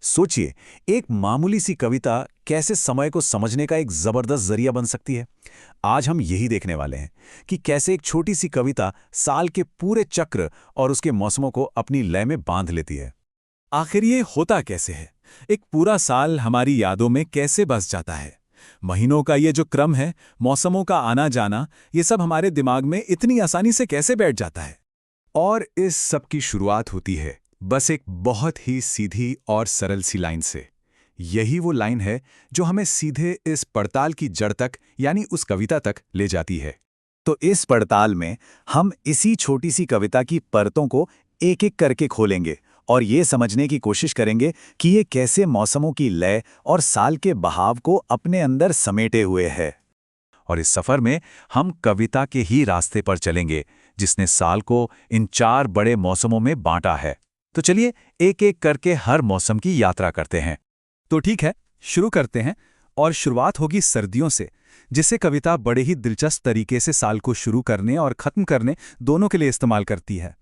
सोचिए, एक मामूली सी कविता कैसे समय को समझने का एक जबरदस्त जरिया बन सकती है। आज हम यही देखने वाले हैं कि कैसे एक छोटी सी कविता साल के पूरे चक्र और उसके मौसमों को अपनी लय में बांध लेती है। आखिर ये होता कैसे है? एक पूरा साल हमारी यादों में कैसे बस जाता है? महीनों का ये जो क्रम है, मौसमों का आना जाना, ये सब हमारे दिमाग में इतनी आसानी से कैसे बैठ जाता है? और इस सब की शुरुआत होती है बस एक बहुत ही सीधी और सरल सी लाइन से। यही वो लाइन है जो हमें सीधे इस पड़ताल की जड़ तक यानी उस कविता तक ले जाती है। तो इस पड़ताल में हम इसी छोटी सी कविता की परतों को एक एक करके खोलेंगे और ये समझने की कोशिश करेंगे कि ये कैसे मौसमों की लय और साल के बहाव को अपने अंदर समेटे हुए है। और इस सफर में हम कविता के ही रास्ते पर चलेंगे जिसने साल को इन 4 बड़े मौसमों में बांटा है। तो चलिए एक एक करके हर मौसम की यात्रा करते हैं। तो ठीक है, शुरू करते हैं। और शुरुआत होगी सर्दियों से, जिसे कविता बड़े ही दिलचस्प तरीके से साल को शुरू करने और खत्म करने दोनों के लिए इस्तेमाल करती है।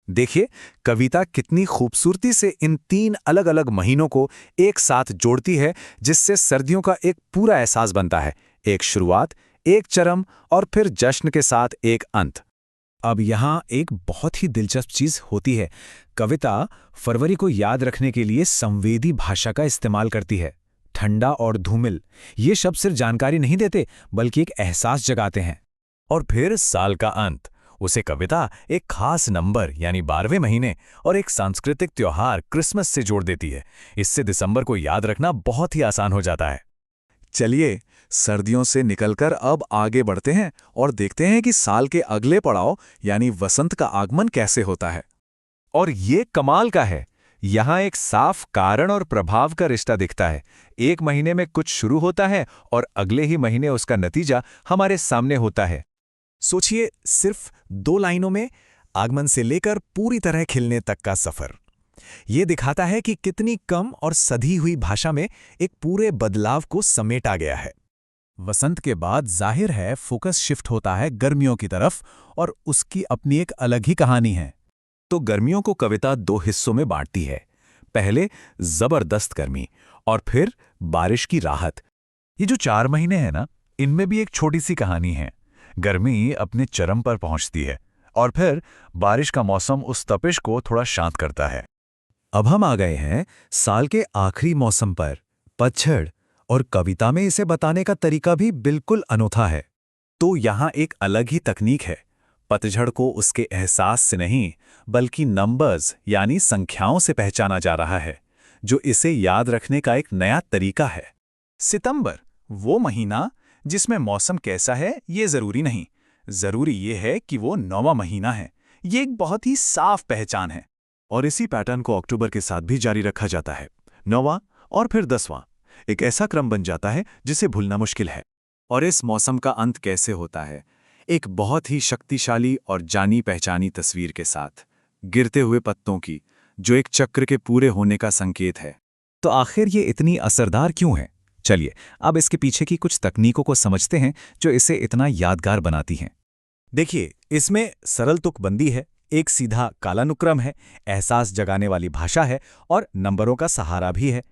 देखिए, कविता कितनी खूबसूरती से इन 3 अलग-अलग महीनों को एक साथ जोड़ती है, जिससे सर्दियों का एक पूरा एहसास बनता है। एक शुरुआत, एक चरम और फिर जश्न के साथ एक अंत। अब यहाँ एक बहुत ही दिलचस्प चीज होती है। कविता फरवरी को याद रखने के लिए संवेदी भाषा का इस्तेमाल करती है। ठंडा और धूमिल, ये शब्द सिर्फ जानकारी नहीं देते बल्कि एक एहसास जगाते हैं। और फिर साल का अंत, उसे कविता एक खास नंबर यानी 12वें महीने और एक सांस्कृतिक त्योहार क्रिसमस से जोड़ देती है। इससे दिसंबर को याद रखना बहुत ही आसान हो जाता है। चलिए, सर्दियों से निकलकर अब आगे बढ़ते हैं और देखते हैं कि साल के अगले पड़ाव यानी वसंत का आगमन कैसे होता है। और ये कमाल का है, यहाँ एक साफ कारण और प्रभाव का रिश्ता दिखता है। एक महीने में कुछ शुरू होता है और अगले ही महीने उसका नतीजा हमारे सामने होता है। सोचिए, सिर्फ 2 लाइनों में आगमन से लेकर पूरी तरह खिलने तक का सफर। ये दिखाता है कि कितनी कम और सधी हुई भाषा में एक पूरे बदलाव को समेटा गया है। वसंत के बाद जाहिर है फोकस शिफ्ट होता है गर्मियों की तरफ, और उसकी अपनी एक अलग ही कहानी है। तो गर्मियों को कविता 2 हिस्सों में बांटती है। पहले जबरदस्त गर्मी और फिर बारिश की राहत। ये जो 4 महीने हैं ना, इनमें भी एक छोटी सी कहानी है। गर्मी अपने चरम पर पहुंचती है और फिर बारिश का मौसम उस तपिश को थोड़ा शांत करता है। अब हम आ गए हैं साल के आखिरी मौसम पर, पतझड़, और कविता में इसे बताने का तरीका भी बिल्कुल अनोखा है। तो यहाँ एक अलग ही तकनीक है। पतझड़ को उसके एहसास से नहीं बल्कि नंबर्स यानी संख्याओं से पहचाना जा रहा है, जो इसे याद रखने का एक नया तरीका है। सितंबर, वो महीना जिसमें मौसम कैसा है ये जरूरी नहीं, जरूरी ये है कि वो 9वां महीना है। ये एक बहुत ही साफ पहचान है। और इसी पैटर्न को अक्टूबर के साथ भी जारी रखा जाता है। 9वां और फिर 10वां, एक ऐसा क्रम बन जाता है जिसे भूलना मुश्किल है। और इस मौसम का अंत कैसे होता है? एक बहुत ही शक्तिशाली और जानी पहचानी तस्वीर के साथ, गिरते हुए पत्तों की, जो एक चक्र के पूरे होने का संकेत है। तो आखिर ये इतनी असरदार क्यों है? चलिए अब इसके पीछे की कुछ तकनीकों को समझते हैं जो इसे इतना यादगार बनाती हैं। देखिए, इसमें सरल तुकबंदी है, एक सीधा कालानुक्रम है, एहसास जगाने वाली भाषा है और नंबरों का सहारा भी है।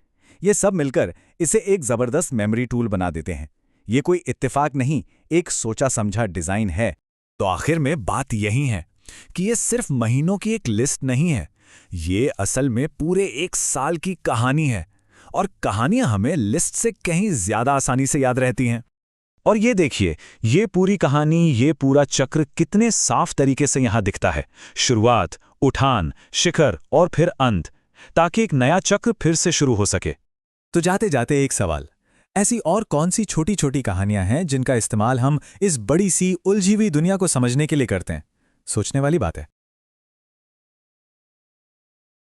ये सब मिलकर इसे एक जबरदस्त मेमोरी टूल बना देते हैं। ये कोई इत्तेफाक नहीं, एक सोचा समझा डिजाइन है। तो आखिर में बात यही है कि ये सिर्फ महीनों की एक लिस्ट नहीं है, ये असल में पूरे एक साल की कहानी है। और कहानियां हमें लिस्ट से कहीं ज्यादा आसानी से याद रहती हैं। और ये देखिए, ये पूरी कहानी, ये पूरा चक्र कितने साफ तरीके से यहां दिखता है। शुरुआत, उठान, शिखर और फिर अंत, ताकि एक नया चक्र फिर से शुरू हो सके। तो जाते जाते एक सवाल, ऐसी और कौन सी छोटी छोटी कहानियां हैं जिनका इस्तेमाल हम इस बड़ी सी उलझी हुई दुनिया को समझने के लिए करते हैं? सोचने वाली बात है।